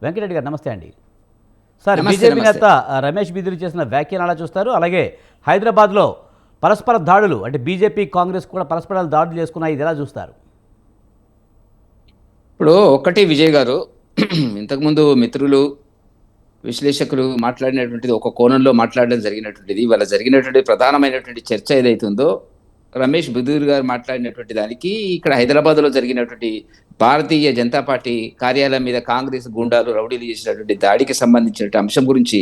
వెంకటరెడ్డి గారు నమస్తే అండి. సార్, నమస్తే. బీజేపీ నమస్తే. నేత రమేష్ బిధురి చేసిన వ్యాఖ్యలు ఎలా చూస్తారు? అలాగే హైదరాబాద్లో పరస్పర దాడులు, అంటే బీజేపీ కాంగ్రెస్ కూడా పరస్పర దాడులు చేసుకున్నాయి, ఇది ఎలా చూస్తారు? ఇప్పుడు ఒకటి విజయ్ గారు, ఇంతకుముందు మిత్రులు విశ్లేషకులు మాట్లాడినటువంటిది ఒక కోణంలో మాట్లాడడం జరిగినటువంటిది. ఇవాళ జరిగినటువంటి ప్రధానమైనటువంటి చర్చ ఏదైతుందో రమేష్ బిదూర్ గారు మాట్లాడినటువంటి దానికి, ఇక్కడ హైదరాబాద్లో జరిగినటువంటి భారతీయ జనతా పార్టీ కార్యాలయం మీద కాంగ్రెస్ గూండాలు రౌడీలు చేసినటువంటి దాడికి సంబంధించిన అంశం గురించి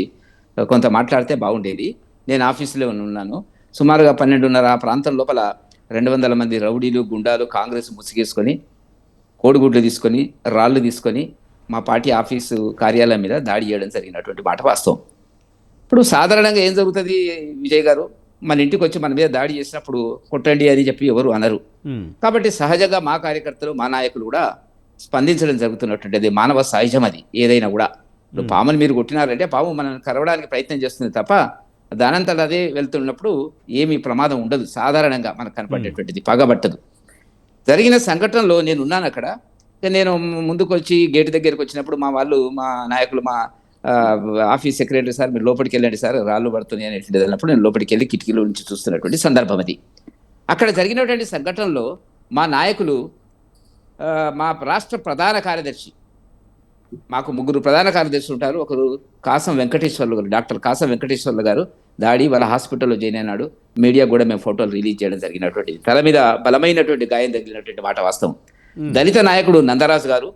కొంత మాట్లాడితే బాగుండేది. నేను ఆఫీసులో ఉన్నాను. సుమారుగా 12:30 ఆ ప్రాంతం లోపల 200 మంది రౌడీలు గుండాలు కాంగ్రెస్ ముసుగేసుకొని, కోడిగుడ్లు తీసుకొని, రాళ్ళు తీసుకొని మా పార్టీ ఆఫీసు కార్యాలయం మీద దాడి చేయడం జరిగినటువంటి మాట వాస్తవం. ఇప్పుడు సాధారణంగా ఏం జరుగుతుంది విజయ్ గారు, మన ఇంటికి వచ్చి మన మీద దాడి చేసినప్పుడు కొట్టండి అని చెప్పి ఎవరు అనరు. కాబట్టి సహజంగా మా కార్యకర్తలు, మా నాయకులు కూడా స్పందించడం జరుగుతున్నటువంటి, అది మానవ సహజం. అది ఏదైనా కూడా, ఇప్పుడు పాముని మీరు కొట్టినారంటే పాము మనం కరవడానికి ప్రయత్నం చేస్తుంది తప్ప దానంతట అదే వెళ్తున్నప్పుడు ఏమీ ప్రమాదం ఉండదు. సాధారణంగా మనకు కనపడేటువంటిది పగబట్టదు. జరిగిన సంఘటనలో నేను ఉన్నాను అక్కడ. నేను ముందుకు వచ్చి గేటు దగ్గరికి వచ్చినప్పుడు మా వాళ్ళు, మా నాయకులు, మా ఆఫీస్ సెక్రటరీ సార్ మీరు లోపలికి వెళ్ళండి సార్, రాళ్ళు పడుతున్నాయి అనేటువంటిది అన్నప్పుడు నేను లోపలికి వెళ్ళి కిటికీలో నుంచి చూస్తున్నటువంటి సందర్భం అది. అక్కడ జరిగినటువంటి సంఘటనలో మా నాయకులు, మా రాష్ట్ర ప్రధాన కార్యదర్శి, మాకు 3 ప్రధాన కార్యదర్శులు ఉంటారు. ఒకరు కాసం వెంకటేశ్వర్లు గారు, డాక్టర్ కాసం వెంకటేశ్వర్లు గారు దాడి వాళ్ళ హాస్పిటల్లో జాయిన్ అయినాడు. మీడియా కూడా మేము ఫోటోలు రిలీజ్ చేయడం జరిగినటువంటిది. తల మీద బలమైనటువంటి గాయం తగిలినటువంటి మాట వాస్తవం. దళిత నాయకుడు నందరాజు గారు,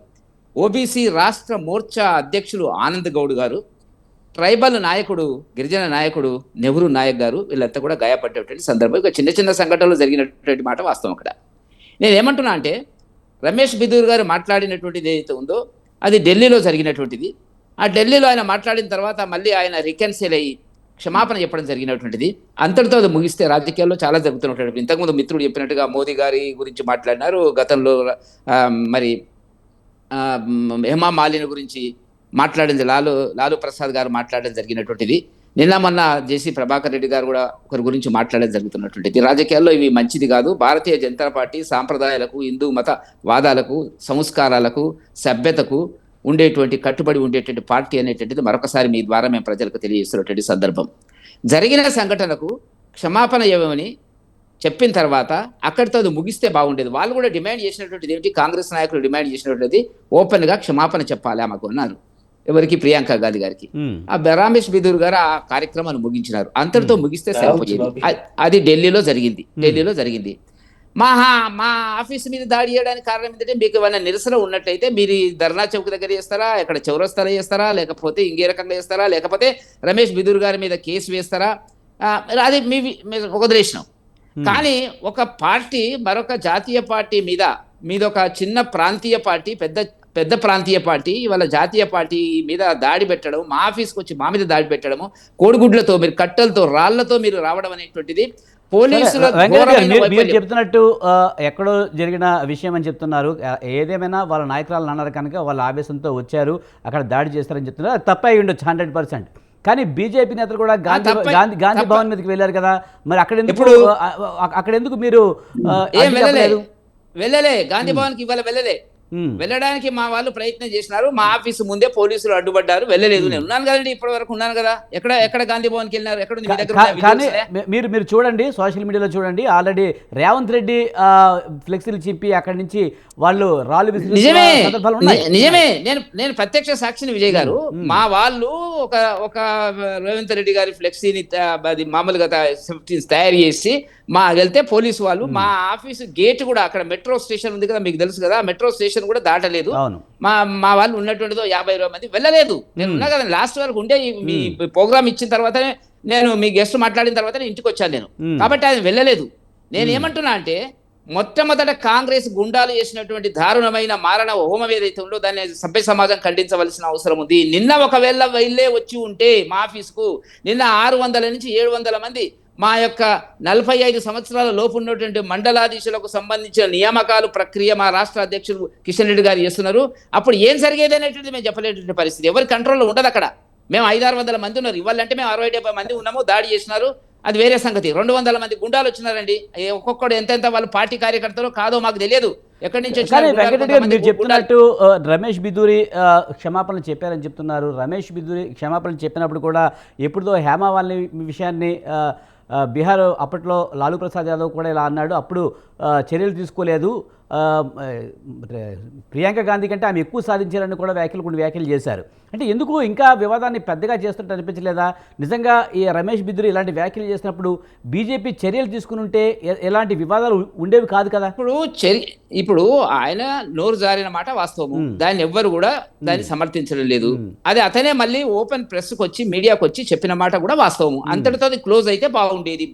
ఓబీసీ రాష్ట్ర మోర్చా అధ్యక్షులు ఆనంద్ గౌడ్ గారు, ట్రైబల్ నాయకుడు, గిరిజన నాయకుడు నెహ్రూ నాయక్ గారు, వీళ్ళంతా కూడా గాయపడ్డటువంటి సందర్భం. ఇక చిన్న చిన్న సంఘటనలు జరిగినటువంటి మాట వాస్తవం. అక్కడ నేను ఏమంటున్నా అంటే, రమేష్ బిదూర్ గారు మాట్లాడినటువంటిది ఏదైతే ఉందో అది ఢిల్లీలో జరిగినటువంటిది. ఆ ఢిల్లీలో ఆయన మాట్లాడిన తర్వాత మళ్ళీ ఆయన రికన్సిల్ అయ్యి క్షమాపణ చెప్పడం జరిగినటువంటిది. అంతటితో అది ముగిస్తే రాజకీయాల్లో చాలా జరుగుతున్నటువంటి, ఇంతకుముందు మిత్రుడు చెప్పినట్టుగా మోదీ గారి గురించి మాట్లాడినారు. గతంలో మరి హేమా మాలిని గురించి మాట్లాడింది, లాలు ప్రసాద్ గారు మాట్లాడడం జరిగినటువంటిది. నిన్న మొన్న జేసీ ప్రభాకర్ రెడ్డి గారు కూడా ఒకరి గురించి మాట్లాడడం జరుగుతున్నటువంటిది. రాజకీయాల్లో ఇవి మంచిది కాదు. భారతీయ జనతా పార్టీ సాంప్రదాయాలకు, హిందూ మత వాదాలకు, సంస్కారాలకు, సభ్యతకు ఉండేటువంటి కట్టుబడి ఉండేటువంటి పార్టీ అనేటువంటిది మరొకసారి మీ ద్వారా మేము ప్రజలకు తెలియజేస్తున్నటువంటి సందర్భం. జరిగిన సంఘటనకు క్షమాపణ ఇవ్వమని చెప్పిన తర్వాత అక్కడితో అది ముగిస్తే బాగుండేది. వాళ్ళు కూడా డిమాండ్ చేసినటువంటిది ఏంటి, కాంగ్రెస్ నాయకులు డిమాండ్ చేసినటువంటిది ఓపెన్గా క్షమాపణ చెప్పాలి ఆమెకు అన్నారు. ఎవరికి? ప్రియాంక గాంధీ గారికి. ఆ రమేష్ బిదూర్ గారు ఆ కార్యక్రమాన్ని ముగించినారు. అంతటితో ముగిస్తే సరిపోయేది. అది ఢిల్లీలో జరిగింది. మా ఆఫీస్ మీద దాడి చేయడానికి కారణం ఏంటంటే, మీకు ఏమైనా నిరసన ఉన్నట్టయితే మీరు ధర్నా చౌక్ దగ్గర చేస్తారా, ఎక్కడ చౌరస్తాలో చేస్తారా, లేకపోతే ఇంకే రకంగా చేస్తారా, లేకపోతే రమేష్ బిదూర్ గారి మీద కేసు వేస్తారా, అది మీరు వదిలేసినాం. కానీ ఒక పార్టీ మరొక జాతీయ పార్టీ మీద ఒక చిన్న ప్రాంతీయ పార్టీ, పెద్ద ప్రాంతీయ పార్టీ ఇవాళ జాతీయ పార్టీ మీద దాడి పెట్టడం, మా ఆఫీస్కి వచ్చి మా మీద దాడి పెట్టడము, కోడిగుడ్లతో, మీరు కట్టలతో, రాళ్లతో మీరు రావడం అనేటువంటిది పోలీసుల మీరు చెప్తున్నట్టు ఎక్కడో జరిగిన విషయం అని చెప్తున్నారు. ఏదేమైనా వాళ్ళ నాయకురాలను అన్నారు కనుక వాళ్ళ ఆవేశంతో వచ్చారు, అక్కడ దాడి చేస్తారని చెప్తున్నారు. అది తప్పై ఉండొచ్చు 100%. కానీ బీజేపీ నేతలు కూడా గాంధీ భవన్ మీదకి వెళ్ళారు కదా, మరి అక్కడెందుకు మీరు వెళ్ళలే? గాంధీ భవన్కి ఇవాళ వెళ్ళడానికి మా వాళ్ళు ప్రయత్నం చేసినారు. మా ఆఫీసు ముందే పోలీసులు అడ్డుపడ్డారు. వెళ్ళలేదు. నేను ఉన్నాను కదండి, ఇప్పటి వరకు ఉన్నాను కదా. ఎక్కడ గాంధీ భవన్కి వెళ్ళినారు? ఎక్కడ ఉంది మీ దగ్గర? కానీ మీరు చూడండి, సోషల్ మీడియాలో చూడండి, ఆల్రెడీ రేవంత్ రెడ్డి ఫ్లెక్సీలు చింపి అక్కడి నుంచి వాళ్ళు రాళ్ళు నిజమే. నేను ప్రత్యక్ష సాక్షిని విజయ్ గారు. మా వాళ్ళు ఒక రేవంత్ రెడ్డి గారి ఫ్లెక్సీని మామూలుగా తయారు చేసి వెళ్తే పోలీసు వాళ్ళు మా ఆఫీసు గేట్ కూడా, అక్కడ మెట్రో స్టేషన్ ఉంది కదా, మీకు తెలుసు కదా, మెట్రో స్టేషన్ కూడా దాటలేదు. మా వాళ్ళు ఉన్నటువంటిదో 50 మంది వెళ్ళలేదు. నేను ఉన్నా కదా, లాస్ట్ వరకు ఉండే. మీ ప్రోగ్రామ్ ఇచ్చిన తర్వాతనే, నేను మీ గెస్ట్ మాట్లాడిన తర్వాతనే ఇంటికి వచ్చాను నేను. కాబట్టి అది వెళ్ళలేదు. నేను ఏమంటున్నా అంటే, మొట్టమొదట కాంగ్రెస్ గుండాలు చేసినటువంటి దారుణమైన మారణ హోమం ఏదైతే ఉందో దాన్ని సభ్య సమాజం ఖండించవలసిన అవసరం ఉంది. నిన్న ఒకవేళ వెళ్ళే వచ్చి ఉంటే మా ఆఫీస్కు, నిన్న 600 నుంచి 700 మంది మా యొక్క 45 సంవత్సరాల లోపు ఉన్నటువంటి మండలాధీశులకు సంబంధించిన నియామకాలు ప్రక్రియ మా రాష్ట్ర అధ్యక్షులు కిషన్ రెడ్డి గారు చేస్తున్నారు. అప్పుడు ఏం జరిగేది అనేటువంటిది మేము చెప్పలేటువంటి పరిస్థితి. ఎవరి కంట్రోల్లో ఉండదు అక్కడ. మేము 500-600 మంది ఉన్నారు. ఇవ్వాలంటే మేము 60-70 మంది ఉన్నాము. దాడి చేసినారు. అది వేరే సంగతి. 200 మంది గుండాలు వచ్చినారండి. ఒక్కొక్కడు ఎంతెంత వాళ్ళు పార్టీ కార్యకర్తలు కాదో మాకు తెలియదు. ఎక్కడి నుంచి కానీ వచ్చినారు వెంకటరెడ్డి గారు మీరు గుండాలు? చెప్తున్నట్టు రమేష్ బిదూరి క్షమాపణలు చెప్పారని చెప్తున్నారు. రమేష్ బిదూరి క్షమాపణలు చెప్పినప్పుడు కూడా ఎప్పుడుదో హేమా వాళ్ళని విషయాన్ని బీహార్ అప్పట్లో లాలూ ప్రసాద్ యాదవ్ కూడా ఇలా అన్నాడు. అప్పుడు చర్యలు తీసుకోలేదు. ప్రియాంక గాంధీ కంటే ఆమె ఎక్కువ సాధించారని కూడా కొన్ని వ్యాఖ్యలు చేశారు. అంటే ఎందుకు ఇంకా వివాదాన్ని పెద్దగా చేస్తుంటే అనిపించలేదా? నిజంగా ఈ రమేష్ బిదూరి ఇలాంటి వ్యాఖ్యలు చేసినప్పుడు బీజేపీ చర్యలు తీసుకుని ఉంటే ఎలాంటి వివాదాలు ఉండేవి కాదు కదా. ఇప్పుడు ఆయన నోరు జారిన మాట వాస్తవము. దాన్ని ఎవ్వరు కూడా దాన్ని సమర్థించడం లేదు. అది అతనే మళ్ళీ ఓపెన్ ప్రెస్కి వచ్చి మీడియాకి వచ్చి చెప్పిన మాట కూడా వాస్తవము. అంతటితో క్లోజ్ అయితే బాగుండేది.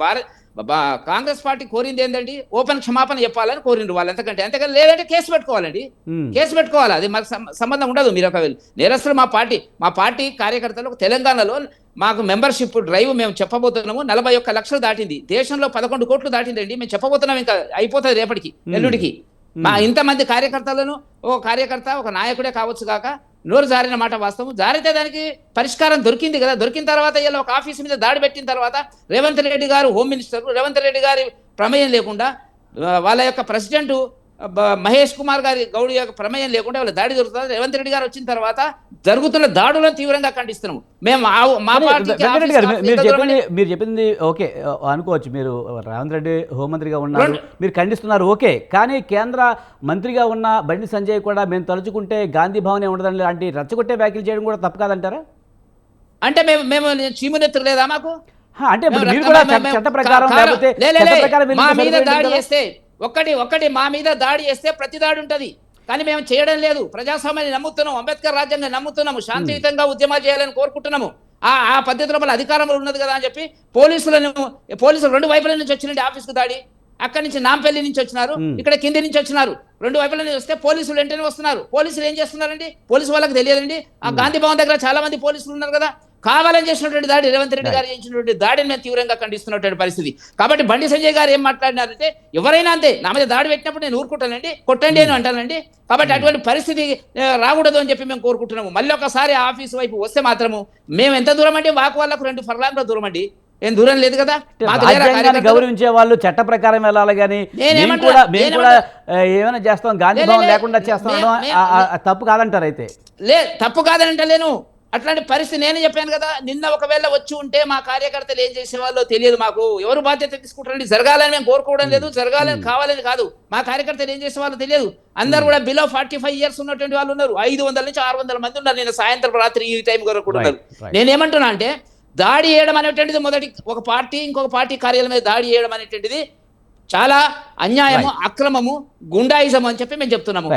కాంగ్రెస్ పార్టీ కోరింది ఏంటండి? ఓపెన్ క్షమాపణ చెప్పాలని కోరిండ్రు వాళ్ళు. అంతకంటే లేదంటే కేసు పెట్టుకోవాలండి. కేసు పెట్టుకోవాలి. అది మాకు సంబంధం ఉండదు. మీరు ఒక నేరస్తులు మా పార్టీ కార్యకర్తలు తెలంగాణలో మాకు మెంబర్షిప్ డ్రైవ్ మేము చెప్పబోతున్నాము. 41 లక్షలు దాటింది. దేశంలో 11 కోట్లు దాటిందండి. మేము చెప్పబోతున్నాం. ఇంకా అయిపోతుంది రేపటికి ఎల్లుడికి. మా ఇంతమంది కార్యకర్తలను ఒక కార్యకర్త ఒక నాయకుడే కావచ్చు కాక నోరు జారిన మాట వాస్తవం. జారితే దానికి పరిష్కారం దొరికింది కదా. దొరికిన తర్వాత ఇలా ఒక ఆఫీస్ మీద దాడి పెట్టిన తర్వాత రేవంత్ రెడ్డి గారు హోమ్ మినిస్టర్, రేవంత్ రెడ్డి గారి ప్రమేయం లేకుండా వాళ్ళ యొక్క ప్రెసిడెంట్ మహేష్ కుమార్ గారి గౌడ్ యొక్క ప్రమేయం లేకుండా వాళ్ళ దాడి జరుగుతుంది. రేవంత్ రెడ్డి గారు వచ్చిన తర్వాత జరుగుతున్న దాడులను తీవ్రంగా ఖండిస్తున్నాము మేము. మా మీరు చెప్పింది ఓకే అనుకోవచ్చు. మీరు రేవంత్ రెడ్డి హోంమంత్రిగా ఉన్నారు, మీరు ఖండిస్తున్నారు ఓకే. కానీ కేంద్ర మంత్రిగా ఉన్న బండి సంజయ్ కూడా మేము తలుచుకుంటే గాంధీ భవనే ఉండదని లాంటి రెచ్చగొట్టే వ్యాఖ్యలు చేయడం కూడా తప్పు కాదంటారా? అంటే మేము చీమునెత్తురు లేదా మాకు? అంటే మీరు కూడా చట్ట ప్రకారం మా మీద దాడి చేస్తే ఒకటి మా మీద దాడి చేస్తే ప్రతి దాడి ఉంటది. కానీ మేము చేయడం లేదు. ప్రజాస్వామ్యాన్ని నమ్ముతున్నాము, అంబేద్కర్ రాజ్యాంగం నమ్ముతున్నాము, శాంతియుతంగా ఉద్యమాలు చేయాలని కోరుకుంటున్నాము. ఆ పద్ధతిలో మన అధికారంలో ఉన్నది కదా అని చెప్పి పోలీసులు 2 వైపుల నుంచి వచ్చినండి ఆఫీస్కు దాడి. అక్కడి నుంచి నాంపల్లి నుంచి వచ్చినారు, ఇక్కడ కింది నుంచి వచ్చినారు. 2 వైపుల నుంచి వస్తే పోలీసులు వెంటనే వస్తున్నారు. పోలీసులు ఏం చేస్తున్నారండి? పోలీసు వాళ్ళకి తెలియదండి. ఆ గాంధీ భవన్ దగ్గర చాలా మంది పోలీసులు ఉన్నారు కదా. కావాలని చేసినటువంటి దాడి, రేవంత్ రెడ్డి గారు చేసినటువంటి దాడిని మేము తీవ్రంగా ఖండిస్తున్నటువంటి పరిస్థితి. కాబట్టి బండి సంజయ్ గారు ఏం మాట్లాడినారంటే ఎవరైనా అంతే, నా మీద దాడి పెట్టినప్పుడు నేను ఊరుకుంటానండి, కొట్టండి అని అంటానండి. కాబట్టి అటువంటి పరిస్థితి రాకూడదు అని చెప్పి మేము కోరుకుంటున్నాము. మళ్ళీ ఒకసారి ఆఫీస్ వైపు వస్తే మాత్రము మేము ఎంత దూరం అంటే వాకు వాళ్ళకు 2 ఫర్లాంగ్ల దూరం అండి. ఏం దూరం లేదు కదా. గౌరవించే వాళ్ళు చట్ట ప్రకారం వెళ్ళాలి. కానీ మేము కూడా ఏమైనా చేస్తాం, గాంధీ భవన్ లేకుండా చేస్తాం, తప్పు కాదంటారు? అయితే తప్పు కాదని అంటలేను. అట్లాంటి పరిస్థితి నేను చెప్పాను కదా. నిన్న ఒకవేళ వచ్చి ఉంటే మా కార్యకర్తలు ఏం చేసేవాళ్ళో తెలియదు మాకు. ఎవరు బాధ్యత తీసుకుంటారండి? జరగాలని మేము కోరుకోవడం లేదు, జరగాలని కావాలని కాదు. మా కార్యకర్తలు ఏం చేసేవాళ్ళో తెలియదు. అందరూ కూడా బిలో 45 years ఉన్నటువంటి వాళ్ళు ఉన్నారు. 500 నుంచి 600 మంది ఉన్నారు. నేను సాయంత్రం రాత్రి ఈ టైం వరకు కూడా ఉన్నారు. నేనేమంటున్నా అంటే దాడి చేయడం అనేటువంటిది మొదటి ఒక పార్టీ ఇంకొక పార్టీ కార్యాలయం మీద దాడి చేయడం అనేటువంటిది చాలా అన్యాయము, అక్రమము, గుండాయిజం అని చెప్పి మేము చెప్తున్నాము.